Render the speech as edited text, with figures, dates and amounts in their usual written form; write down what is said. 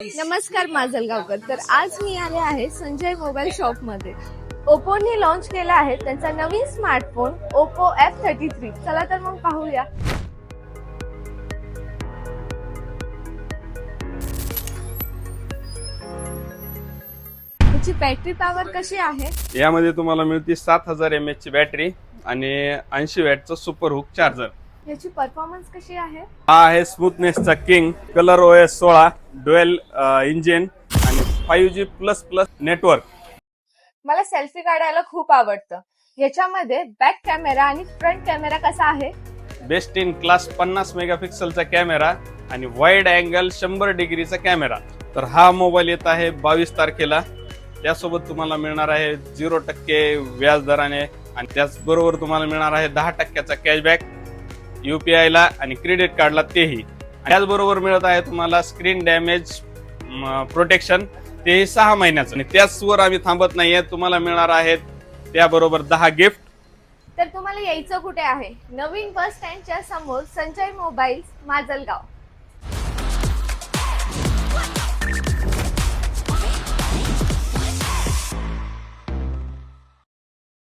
नमस्कार माजलगावकर. तर आज मी आले आहे संजय मोबाईल शॉप मध्ये. ओप्पोने लॉन्च केला आहे त्यांचा नवीन स्मार्टफोन ओप्पो F33. चला तर मग पाहूया. याची बॅटरी पॉवर कशी आहे? यामध्ये तुम्हाला मिळते 7000 mAh ची बॅटरी आणि 80 वॅटचं सुपर हुक चार्जर. याची परफॉर्मन्स कशी आहे? हा आहे स्मूथनेसचा king, colour OS 16, dual engine आणि 5G++ नेटवर्क. मला सेल्फी काढायला खूप आवडतं. याच्यामध्ये बॅक कॅमेरा आणि फ्रंट कॅमेरा कसा आहे? बेस्ट इन क्लास 50 मेगापिक्सलचा कॅमेरा आणि वाईड अँगल 100 डिग्रीचा कॅमेरा. तर हा मोबाईल येत आहे 22 तारखेला. त्यासोबत तुम्हाला मिळणार आहे 0% व्याज दराने आणि त्याचबरोबर तुम्हाला मिळणार आहे 10% कॅशबॅक UPI ला आणि क्रेडिट कार्डला तेही. त्याचबरोबर मिळत आहे तुम्हाला स्क्रीन डॅमेज प्रोटेक्शन, तेही 6 महिन्याचं. आणि त्याचवर आम्ही थांबत नाहीये, तुम्हाला मिळणार आहेत त्याबरोबर 10 गिफ्ट. तर तुम्हाला यायचं कुठे आहे? नवीन बस स्टँडच्या समोर संजय मोबाईल माजलगाव.